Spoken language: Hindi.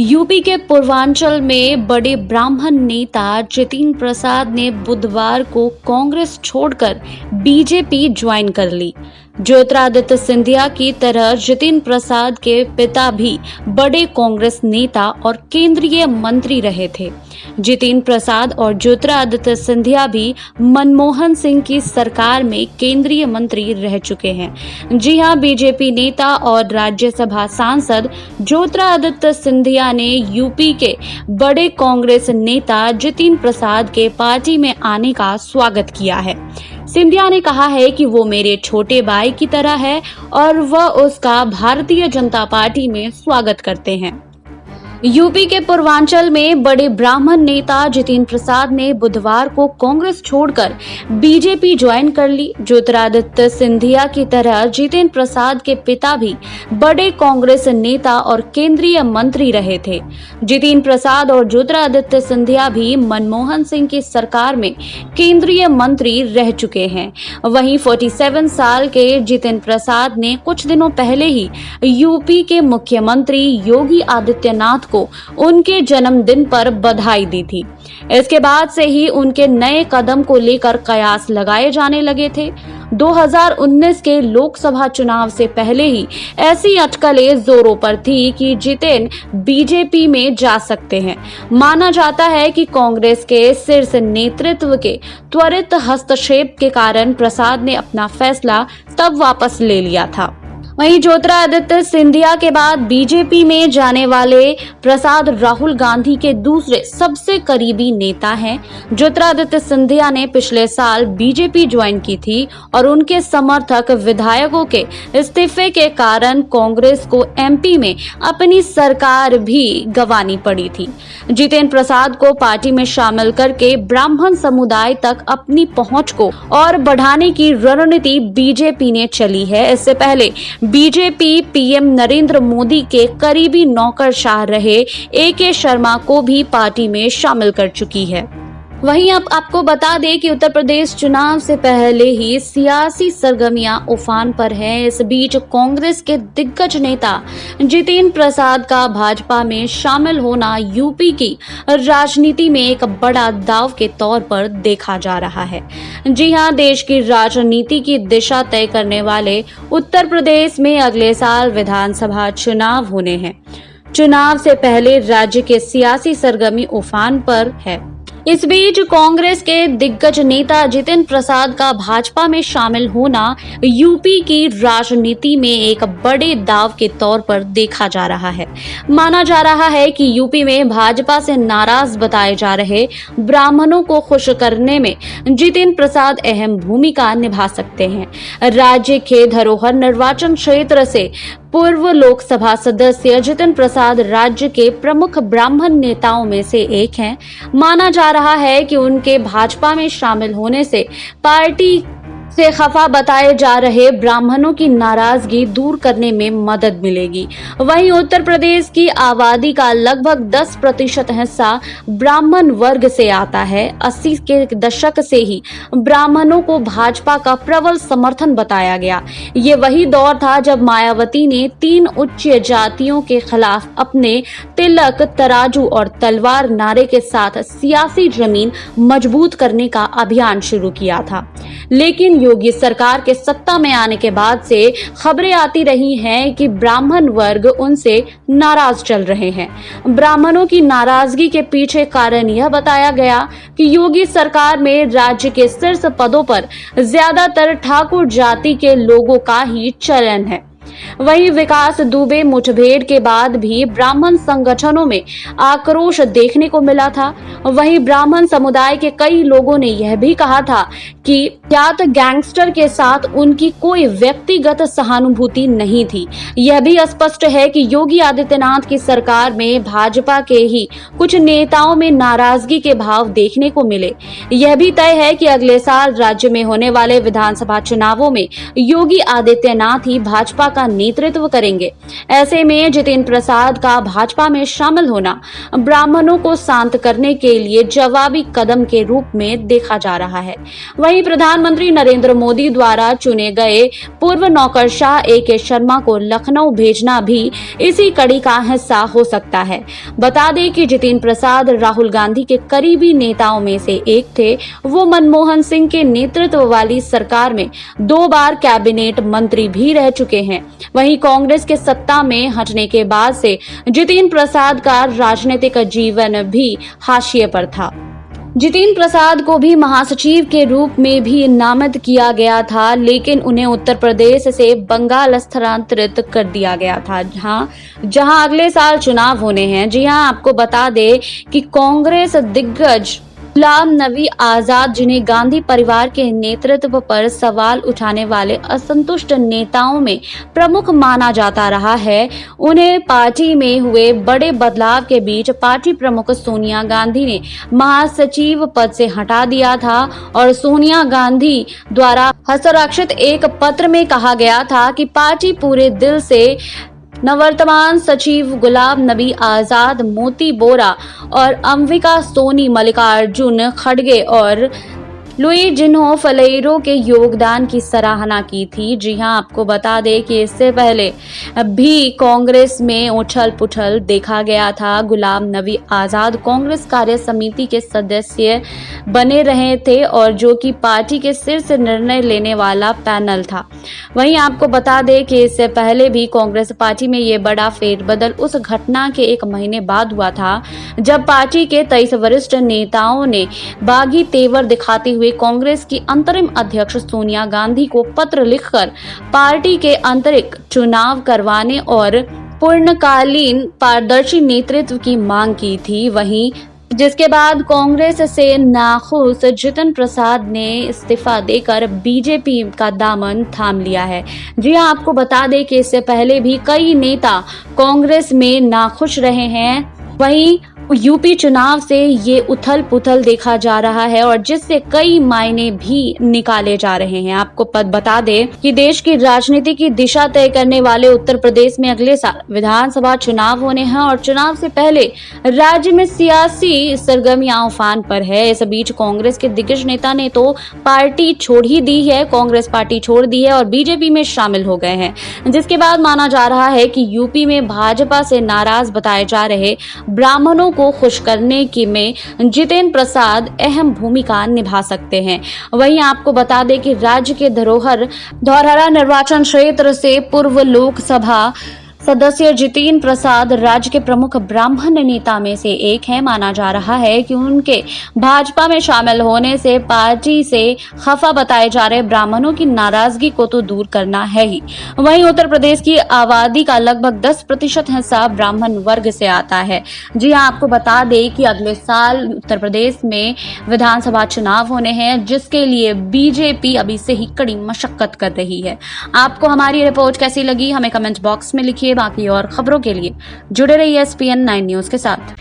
यूपी के पूर्वांचल में बड़े ब्राह्मण नेता जितिन प्रसाद ने बुधवार को कांग्रेस छोड़कर बीजेपी ज्वाइन कर ली। ज्योतिरादित्य सिंधिया की तरह जितिन प्रसाद के पिता भी बड़े कांग्रेस नेता और केंद्रीय मंत्री रहे थे। जितिन प्रसाद और ज्योतिरादित्य सिंधिया भी मनमोहन सिंह की सरकार में केंद्रीय मंत्री रह चुके हैं। जी हां, बीजेपी नेता और राज्यसभा सांसद ज्योतिरादित्य सिंधिया ने यूपी के बड़े कांग्रेस नेता जितिन प्रसाद के पार्टी में आने का स्वागत किया है। सिंधिया ने कहा है कि वो मेरे छोटे भाई की तरह है और वह उसका भारतीय जनता पार्टी में स्वागत करते हैं। यूपी के पूर्वांचल में बड़े ब्राह्मण नेता जितिन प्रसाद ने बुधवार को कांग्रेस छोड़कर बीजेपी ज्वाइन कर ली। ज्योतिरादित्य सिंधिया की तरह जितिन प्रसाद के पिता भी बड़े कांग्रेस नेता और केंद्रीय मंत्री रहे थे। जितिन प्रसाद और ज्योतिरादित्य सिंधिया भी मनमोहन सिंह की सरकार में केंद्रीय मंत्री रह चुके हैं। वहीं 47 साल के जितिन प्रसाद ने कुछ दिनों पहले ही यूपी के मुख्यमंत्री योगी आदित्यनाथ को उनके जन्मदिन पर बधाई दी थी। इसके बाद से ही उनके नए कदम को लेकर कयास लगाए जाने लगे थे। 2019 के लोकसभा चुनाव से पहले ही ऐसी अटकलें जोरों पर थी कि जितिन बीजेपी में जा सकते हैं। माना जाता है कि कांग्रेस के शीर्ष नेतृत्व के त्वरित हस्तक्षेप के कारण प्रसाद ने अपना फैसला तब वापस ले लिया था। वहीं ज्योतिरादित्य सिंधिया के बाद बीजेपी में जाने वाले प्रसाद राहुल गांधी के दूसरे सबसे करीबी नेता हैं। ज्योतिरादित्य सिंधिया ने पिछले साल बीजेपी ज्वाइन की थी और उनके समर्थक विधायकों के इस्तीफे के कारण कांग्रेस को एमपी में अपनी सरकार भी गंवानी पड़ी थी। जितिन प्रसाद को पार्टी में शामिल करके ब्राह्मण समुदाय तक अपनी पहुंच को और बढ़ाने की रणनीति बीजेपी ने चली है। इससे पहले बीजेपी पीएम नरेंद्र मोदी के करीबी नौकरशाह रहे AK शर्मा को भी पार्टी में शामिल कर चुकी है। वहीं अब आपको बता दें कि उत्तर प्रदेश चुनाव से पहले ही सियासी सरगर्मियां उफान पर हैं। इस बीच कांग्रेस के दिग्गज नेता जितिन प्रसाद का भाजपा में शामिल होना यूपी की राजनीति में एक बड़ा दांव के तौर पर देखा जा रहा है। जी हां, देश की राजनीति की दिशा तय करने वाले उत्तर प्रदेश में अगले साल विधानसभा चुनाव होने हैं। चुनाव से पहले राज्य के सियासी सरगर्मी उफान पर है। इस बीच कांग्रेस के दिग्गज नेता जितिन प्रसाद का भाजपा में शामिल होना यूपी की राजनीति में एक बड़े दांव के तौर पर देखा जा रहा है। माना जा रहा है कि यूपी में भाजपा से नाराज बताए जा रहे ब्राह्मणों को खुश करने में जितिन प्रसाद अहम भूमिका निभा सकते हैं। राज्य के धरोहर निर्वाचन क्षेत्र से पूर्व लोकसभा सदस्य जितिन प्रसाद राज्य के प्रमुख ब्राह्मण नेताओं में से एक हैं। माना जा रहा है कि उनके भाजपा में शामिल होने से पार्टी से खफा बताए जा रहे ब्राह्मणों की नाराजगी दूर करने में मदद मिलेगी। वहीं उत्तर प्रदेश की आबादी का लगभग 10% हिस्सा ब्राह्मण वर्ग से आता है। 80 के दशक से ही ब्राह्मणों को भाजपा का प्रबल समर्थन बताया गया। ये वही दौर था जब मायावती ने 3 उच्च जातियों के खिलाफ अपने तिलक, तराजू और तलवार नारे के साथ सियासी जमीन मजबूत करने का अभियान शुरू किया था। लेकिन योगी सरकार के सत्ता में आने के बाद से खबरें आती रही हैं कि ब्राह्मण वर्ग उनसे नाराज चल रहे हैं। ब्राह्मणों की नाराजगी के पीछे कारण यह बताया गया कि योगी सरकार में राज्य के शीर्ष पदों पर ज्यादातर ठाकुर जाति के लोगों का ही चयन है। वहीं विकास दुबे मुठभेड़ के बाद भी ब्राह्मण संगठनों में आक्रोश देखने को मिला था। वहीं ब्राह्मण समुदाय के कई लोगों ने यह भी कहा था कि जाट गैंगस्टर के साथ उनकी कोई व्यक्तिगत सहानुभूति नहीं थी। यह भी स्पष्ट है कि योगी आदित्यनाथ की सरकार में भाजपा के ही कुछ नेताओं में नाराजगी के भाव देखने को मिले। यह भी तय है कि अगले साल राज्य में होने वाले विधानसभा चुनावों में योगी आदित्यनाथ ही भाजपा का का नेतृत्व करेंगे। ऐसे में जितेंद्र प्रसाद का भाजपा में शामिल होना ब्राह्मणों को शांत करने के लिए जवाबी कदम के रूप में देखा जा रहा है। वहीं प्रधानमंत्री नरेंद्र मोदी द्वारा चुने गए पूर्व नौकरशाह AK शर्मा को लखनऊ भेजना भी इसी कड़ी का हिस्सा हो सकता है। बता दें कि जितेंद्र प्रसाद राहुल गांधी के करीबी नेताओं में से एक थे। वो मनमोहन सिंह के नेतृत्व वाली सरकार में 2 बार कैबिनेट मंत्री भी रह चुके हैं। वहीं कांग्रेस के सत्ता में हटने के बाद से जितेंद्र प्रसाद का राजनीतिक जीवन भी हाशिए पर था। जितेंद्र प्रसाद को भी महासचिव के रूप में भी नामित किया गया था, लेकिन उन्हें उत्तर प्रदेश से बंगाल स्थानांतरित कर दिया गया था, जहां अगले साल चुनाव होने हैं। जी हां, आपको बता दें कि कांग्रेस दिग्गज गुलाम नबी आजाद, जिन्हें गांधी परिवार के नेतृत्व पर सवाल उठाने वाले असंतुष्ट नेताओं में प्रमुख माना जाता रहा है, उन्हें पार्टी में हुए बड़े बदलाव के बीच पार्टी प्रमुख सोनिया गांधी ने महासचिव पद से हटा दिया था। और सोनिया गांधी द्वारा हस्ताक्षरित एक पत्र में कहा गया था कि पार्टी पूरे दिल से नववर्तमान सचिव गुलाम नबी आजाद, मोती बोरा और अंबिका सोनी, मल्लिकार्जुन खड़गे और लुई जिन्हो फलेरो के योगदान की सराहना की थी। जी हां, आपको बता दें कि इससे पहले भी कांग्रेस में उछल पुछल देखा गया था। गुलाम नबी आजाद कांग्रेस कार्य समिति के सदस्य बने रहे थे और जो कि पार्टी के शीर्ष निर्णय लेने वाला पैनल था। वहीं आपको बता दें कि इससे पहले भी कांग्रेस पार्टी में ये बड़ा फेरबदल उस घटना के 1 महीने बाद हुआ था, जब पार्टी के 23 वरिष्ठ नेताओं ने बागी तेवर दिखाते हुए कांग्रेस की अंतरिम अध्यक्ष सोनिया गांधी को पत्र लिखकर पार्टी के आंतरिक चुनाव करवाने और पूर्णकालीन पारदर्शी नेतृत्व की मांग की थी। वहीं जिसके बाद कांग्रेस से नाखुश जितेंद्र प्रसाद ने इस्तीफा देकर बीजेपी का दामन थाम लिया है। जी हां, आपको बता दें कि इससे पहले भी कई नेता कांग्रेस में नाखुश रहे हैं। वहीं यूपी चुनाव से ये उथल पुथल देखा जा रहा है और जिससे कई मायने भी निकाले जा रहे हैं। आपको बता दें कि देश की राजनीति की दिशा तय करने वाले उत्तर प्रदेश में अगले साल विधानसभा चुनाव होने हैं और चुनाव से पहले राज्य में सियासी सरगर्मियां उफान पर है। इस बीच कांग्रेस के दिग्गज नेता ने तो पार्टी छोड़ ही दी है, कांग्रेस पार्टी छोड़ दी है और बीजेपी में शामिल हो गए हैं, जिसके बाद माना जा रहा है कि यूपी में भाजपा से नाराज बताए जा रहे ब्राह्मणों को खुश करने की में जितेंद्र प्रसाद अहम भूमिका निभा सकते हैं। वहीं आपको बता दें कि राज्य के धौरहरा निर्वाचन क्षेत्र से पूर्व लोकसभा सदस्य जितेंद्र प्रसाद राज्य के प्रमुख ब्राह्मण नेता में से एक है। माना जा रहा है कि उनके भाजपा में शामिल होने से पार्टी से खफा बताए जा रहे ब्राह्मणों की नाराजगी को तो दूर करना है ही। वहीं उत्तर प्रदेश की आबादी का लगभग 10% हिस्सा ब्राह्मण वर्ग से आता है। जी हां, आपको बता दें कि अगले साल उत्तर प्रदेश में विधानसभा चुनाव होने हैं, जिसके लिए बीजेपी अभी से ही कड़ी मशक्कत कर रही है। आपको हमारी रिपोर्ट कैसी लगी हमें कमेंट बॉक्स में लिखिए। बाकी और खबरों के लिए जुड़े रहिए SPN 9 न्यूज के साथ।